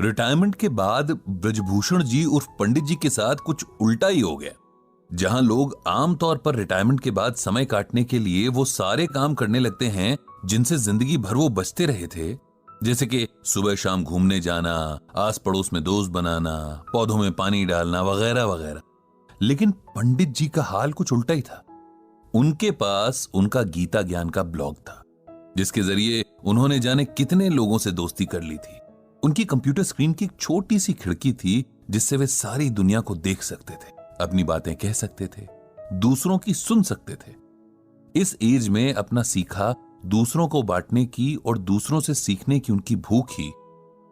Retirement के बाद ब्रजभूषण जी उर्फ पंडित जी के साथ कुछ उल्टा ही हो गया। जहां लोग आमतौर पर रिटायरमेंट के बाद समय काटने के लिए वो सारे काम करने लगते हैं जिनसे जिंदगी भर वो बचते रहे थे, जैसे कि सुबह शाम घूमने जाना, आस पड़ोस में दोस्त बनाना, पौधों में पानी डालना वगैरह वगैरह। लेकिन पंडित जी का हाल कुछ उल्टा ही था। उनके पास उनका गीता ज्ञान का ब्लॉग था, जिसके जरिए उन्होंने जाने कितने लोगों से दोस्ती कर ली थी। उनकी कंप्यूटर स्क्रीन की एक छोटी सी खिड़की थी जिससे वे सारी दुनिया को देख सकते थे, अपनी बातें कह सकते थे, दूसरों की सुन सकते थे। इस एज में अपना सीखा दूसरों को बांटने की और दूसरों से सीखने की उनकी भूख ही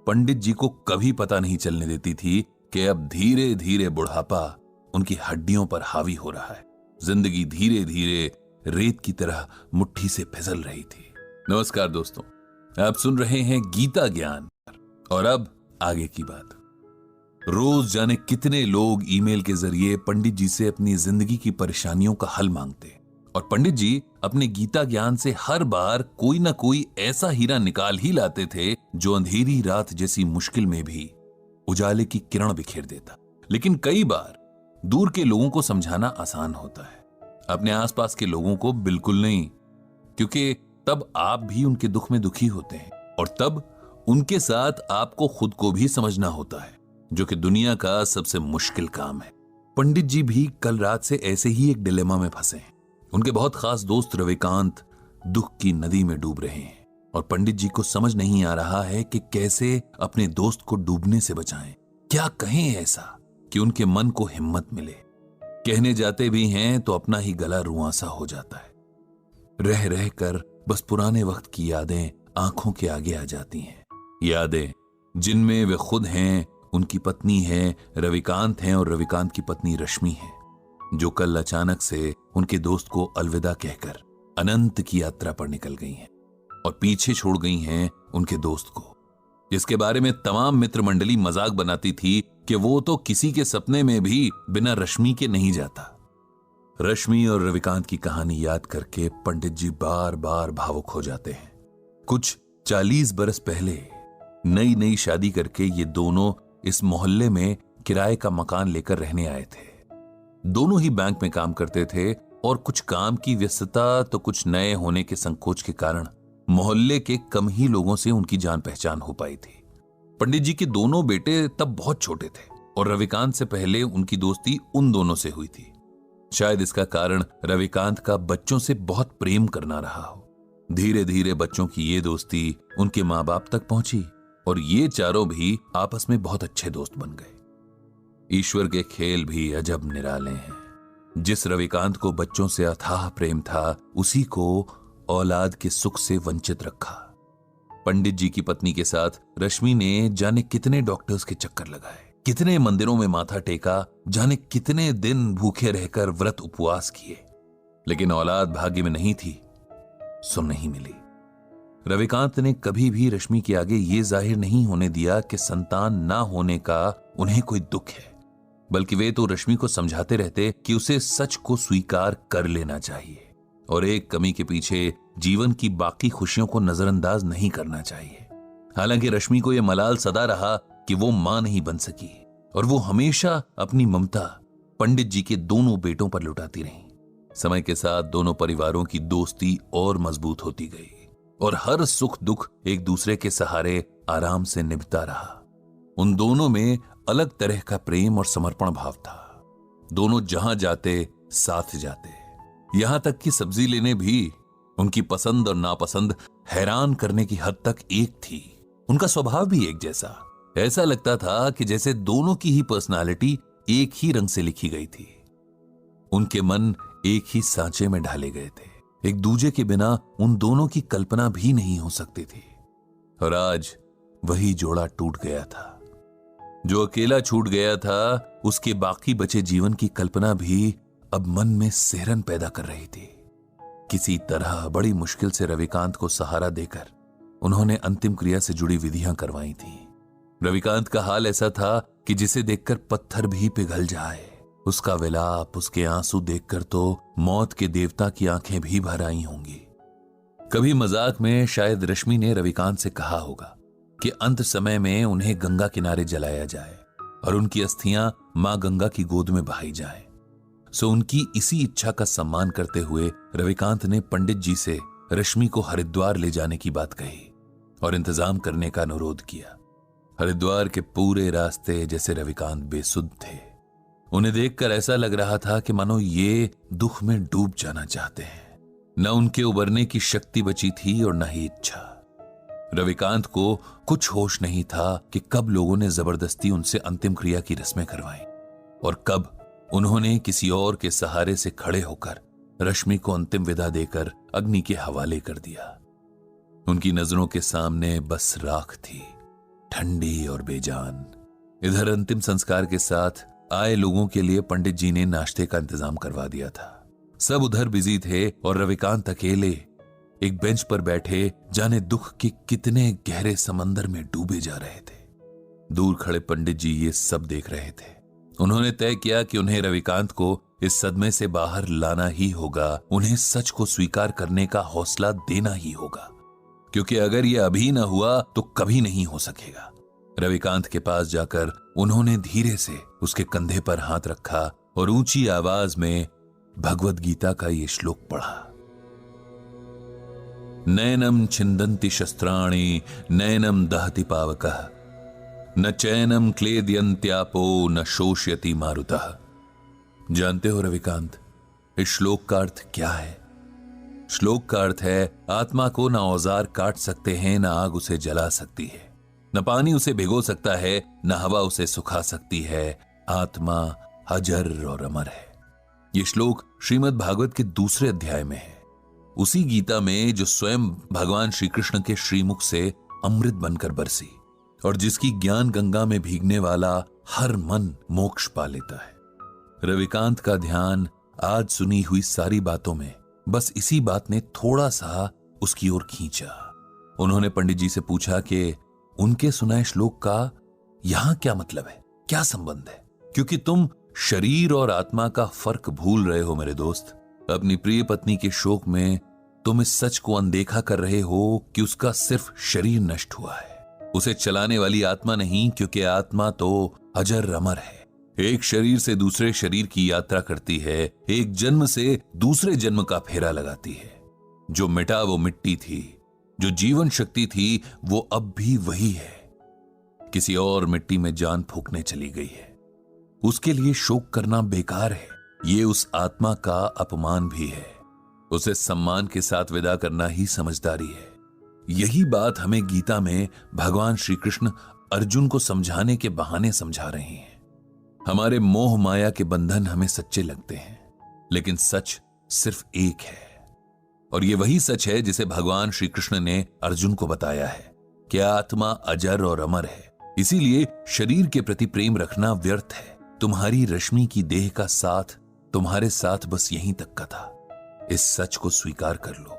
पंडित जी को कभी पता नहीं चलने देती थी कि अब धीरे धीरे बुढ़ापा उनकी हड्डियों पर हावी हो रहा है। जिंदगी धीरे धीरे रेत की तरह मुट्ठी से फिसल रही थी। नमस्कार दोस्तों, आप सुन रहे हैं गीता ज्ञान। और अब आगे की बात। रोज जाने कितने लोग ईमेल के जरिए पंडित जी से अपनी जिंदगी की परेशानियों का हल मांगते, और पंडित जी अपने गीता ज्ञान से हर बार कोई ना कोई ऐसा हीरा निकाल ही लाते थे जो अंधेरी रात जैसी मुश्किल में भी उजाले की किरण बिखेर देता। लेकिन कई बार दूर के लोगों को समझाना आसान होता है, अपने आसपास के लोगों को बिल्कुल नहीं, क्योंकि तब आप भी उनके दुख में दुखी होते हैं और तब उनके साथ आपको खुद को भी समझना होता है, जो कि दुनिया का सबसे मुश्किल काम है। पंडित जी भी कल रात से ऐसे ही एक डिलेमा में फंसे हैं। उनके बहुत खास दोस्त रविकांत दुख की नदी में डूब रहे हैं और पंडित जी को समझ नहीं आ रहा है कि कैसे अपने दोस्त को डूबने से बचाएं। क्या कहें ऐसा कि उनके मन को हिम्मत मिले। कहने जाते भी हैं तो अपना ही गला रुआंसा हो जाता है। रह रह कर बस पुराने वक्त की यादें आंखों के आगे आ जाती हैं। यादें जिनमें वे खुद हैं, उनकी पत्नी है रविकांत हैं और रविकांत की पत्नी रश्मि है, जो कल अचानक से उनके दोस्त को अलविदा कहकर अनंत की यात्रा पर निकल गई हैं और पीछे छोड़ गई हैं उनके दोस्त को, जिसके बारे में तमाम मित्र मंडली मजाक बनाती थी कि वो तो किसी के सपने में भी बिना रश्मि के नहीं जाता। रश्मि और रविकांत की कहानी याद करके पंडित जी बार बार भावुक हो जाते हैं। कुछ 40 बरस पहले नई नई शादी करके ये दोनों इस मोहल्ले में किराए का मकान लेकर रहने आए थे। दोनों ही बैंक में काम करते थे और कुछ काम की व्यस्तता तो कुछ नए होने के संकोच के कारण मोहल्ले के कम ही लोगों से उनकी जान पहचान हो पाई थी। पंडित जी के दोनों बेटे तब बहुत छोटे थे और रविकांत से पहले उनकी दोस्ती उन दोनों से हुई थी। शायद इसका कारण रविकांत का बच्चों से बहुत प्रेम करना रहा हो। धीरे धीरे बच्चों की ये दोस्ती उनके माँ बाप तक पहुंची और ये चारों भी आपस में बहुत अच्छे दोस्त बन गए। ईश्वर के खेल भी अजब निराले हैं। जिस रविकांत को बच्चों से अथाह प्रेम था, उसी को औलाद के सुख से वंचित रखा। पंडित जी की पत्नी के साथ रश्मि ने जाने कितने डॉक्टर्स के चक्कर लगाए, कितने मंदिरों में माथा टेका, जाने कितने दिन भूखे रहकर व्रत उपवास किए, लेकिन औलाद भाग्य में नहीं थी, सो नहीं मिली। रविकांत ने कभी भी रश्मि के आगे ये जाहिर नहीं होने दिया कि संतान ना होने का उन्हें कोई दुख है, बल्कि वे तो रश्मि को समझाते रहते कि उसे सच को स्वीकार कर लेना चाहिए और एक कमी के पीछे जीवन की बाकी खुशियों को नजरअंदाज नहीं करना चाहिए। हालांकि रश्मि को यह मलाल सदा रहा कि वो मां नहीं बन सकी और वो हमेशा अपनी ममता पंडित जी के दोनों बेटों पर लुटाती रही। समय के साथ दोनों परिवारों की दोस्ती और मजबूत होती गई और हर सुख दुख एक दूसरे के सहारे आराम से निभता रहा। उन दोनों में अलग तरह का प्रेम और समर्पण भाव था। दोनों जहां जाते साथ जाते, यहां तक कि सब्जी लेने भी उनकी पसंद और नापसंद हैरान करने की हद तक एक थी। उनका स्वभाव भी एक जैसा। ऐसा लगता था कि जैसे दोनों की ही पर्सनालिटी एक ही रंग से लिखी गई थी। उनके मन एक ही सांचे में ढाले गए थे। एक दूजे के बिना उन दोनों की कल्पना भी नहीं हो सकती थी। और आज वही जोड़ा टूट गया था। जो अकेला छूट गया था, उसके बाकी बचे जीवन की कल्पना भी अब मन में सिहरन पैदा कर रही थी। किसी तरह बड़ी मुश्किल से रविकांत को सहारा देकर उन्होंने अंतिम क्रिया से जुड़ी विधियां करवाई थी। रविकांत का हाल ऐसा था कि जिसे देखकर पत्थर भी पिघल जाए। उसका विलाप, उसके आंसू देखकर तो मौत के देवता की आंखें भी भर आई होंगी। कभी मजाक में शायद रश्मि ने रविकांत से कहा होगा कि अंत समय में उन्हें गंगा किनारे जलाया जाए और उनकी अस्थियां मां गंगा की गोद में बहाई जाएं। सो उनकी इसी इच्छा का सम्मान करते हुए रविकांत ने पंडित जी से रश्मि को हरिद्वार ले जाने की बात कही और इंतजाम करने का अनुरोध किया। हरिद्वार के पूरे रास्ते जैसे रविकांत बेसुध थे। उन्हें देखकर ऐसा लग रहा था कि मानो ये दुख में डूब जाना चाहते हैं। न उनके उबरने की शक्ति बची थी और न ही इच्छा। रविकांत को कुछ होश नहीं था कि कब लोगों ने जबरदस्ती उनसे अंतिम क्रिया की रस्में करवाई और कब उन्होंने किसी और के सहारे से खड़े होकर रश्मि को अंतिम विदा देकर अग्नि के हवाले कर दिया। उनकी नजरों के सामने बस राख थी, ठंडी और बेजान। इधर अंतिम संस्कार के साथ आए लोगों के लिए पंडित जी ने नाश्ते का इंतजाम करवा दिया था। सब उधर बिजी थे और रविकांत अकेले एक बेंच पर बैठे जाने दुख के कितने गहरे समंदर में डूबे जा रहे थे। दूर खड़े पंडित जी ये सब देख रहे थे। उन्होंने तय किया कि उन्हें रविकांत को इस सदमे से बाहर लाना ही होगा, उन्हें सच को स्वीकार करने का हौसला देना ही होगा, क्योंकि अगर यह अभी न हुआ तो कभी नहीं हो सकेगा। रविकांत के पास जाकर उन्होंने धीरे से उसके कंधे पर हाथ रखा और ऊंची आवाज में भगवद गीता का ये श्लोक पढ़ा। नैनम छिंदन्ति शस्त्राणि नैनम दहति पावकः न चैनम क्लेदयन्त्यापो न शोष्यति मारुतः। जानते हो रविकांत, इस श्लोक का अर्थ क्या है? श्लोक का अर्थ है आत्मा को न औजार काट सकते हैं, न आग उसे जला सकती है, न पानी उसे भिगो सकता है, न हवा उसे सुखा सकती है। आत्मा अजर और अमर है। यह श्लोक श्रीमद् भागवत के दूसरे अध्याय में है, उसी गीता में जो स्वयं भगवान श्री कृष्ण के श्रीमुख से अमृत बनकर बरसी और जिसकी ज्ञान गंगा में भीगने वाला हर मन मोक्ष पा लेता है। रविकांत का ध्यान आज सुनी हुई सारी बातों में बस इसी बात ने थोड़ा सा उसकी ओर खींचा। उन्होंने पंडित जी से पूछा कि उनके सुनाए श्लोक का यहां क्या मतलब है, क्या संबंध है? क्योंकि तुम शरीर और आत्मा का फर्क भूल रहे हो मेरे दोस्त। अपनी प्रिय पत्नी के शोक में तुम इस सच को अनदेखा कर रहे हो कि उसका सिर्फ शरीर नष्ट हुआ है, उसे चलाने वाली आत्मा नहीं, क्योंकि आत्मा तो अजर अमर है। एक शरीर से दूसरे शरीर की यात्रा करती है, एक जन्म से दूसरे जन्म का फेरा लगाती है। जो मिटा वो मिट्टी थी, जो जीवन शक्ति थी वो अब भी वही है, किसी और मिट्टी में जान फूंकने चली गई है। उसके लिए शोक करना बेकार है, ये उस आत्मा का अपमान भी है। उसे सम्मान के साथ विदा करना ही समझदारी है। यही बात हमें गीता में भगवान श्री कृष्ण अर्जुन को समझाने के बहाने समझा रहे हैं। हमारे मोह माया के बंधन हमें सच्चे लगते हैं, लेकिन सच सिर्फ एक है, और ये वही सच है जिसे भगवान श्री कृष्ण ने अर्जुन को बताया है कि आत्मा अजर और अमर है। इसीलिए शरीर के प्रति प्रेम रखना व्यर्थ है। तुम्हारी रश्मि की देह का साथ तुम्हारे साथ बस यहीं तक का था। इस सच को स्वीकार कर लो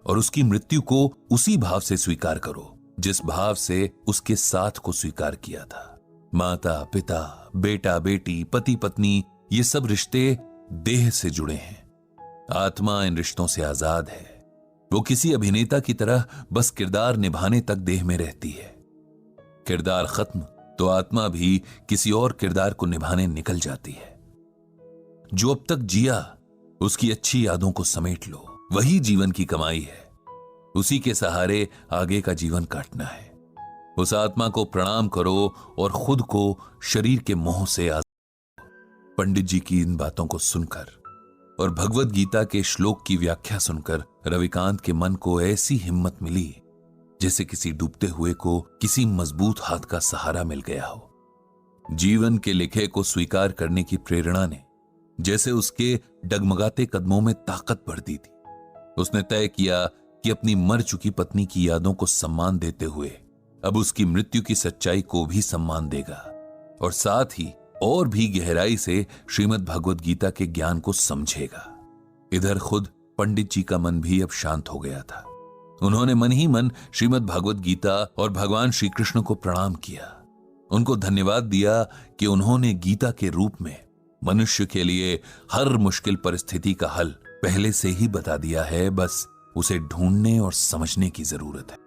और उसकी मृत्यु को उसी भाव से स्वीकार करो जिस भाव से उसके साथ को स्वीकार किया था। माता पिता, बेटा बेटी, पति पत्नी, ये सब रिश्ते देह से जुड़े हैं। आत्मा इन रिश्तों से आजाद है। वो किसी अभिनेता की तरह बस किरदार निभाने तक देह में रहती है। किरदार खत्म तो आत्मा भी किसी और किरदार को निभाने निकल जाती है। जो अब तक जिया उसकी अच्छी यादों को समेट लो, वही जीवन की कमाई है। उसी के सहारे आगे का जीवन काटना है। उस आत्मा को प्रणाम करो और खुद को शरीर के मोह से आजाद। पंडित जी की इन बातों को सुनकर और भगवद गीता के श्लोक की व्याख्या सुनकर रविकांत के मन को ऐसी हिम्मत मिली जैसे किसी डूबते हुए को किसी मजबूत हाथ का सहारा मिल गया हो। जीवन के लिखे को स्वीकार करने की प्रेरणा ने जैसे उसके डगमगाते कदमों में ताकत भर दी थी। उसने तय किया कि अपनी मर चुकी पत्नी की यादों को सम्मान देते हुए अब उसकी मृत्यु की सच्चाई को भी सम्मान देगा और साथ ही और भी गहराई से श्रीमद् भगवद गीता के ज्ञान को समझेगा। इधर खुद पंडित जी का मन भी अब शांत हो गया था। उन्होंने मन ही मन श्रीमद् भगवद गीता और भगवान श्री कृष्ण को प्रणाम किया। उनको धन्यवाद दिया कि उन्होंने गीता के रूप में मनुष्य के लिए हर मुश्किल परिस्थिति का हल पहले से ही बता दिया है, बस उसे ढूंढने और समझने की जरूरत है।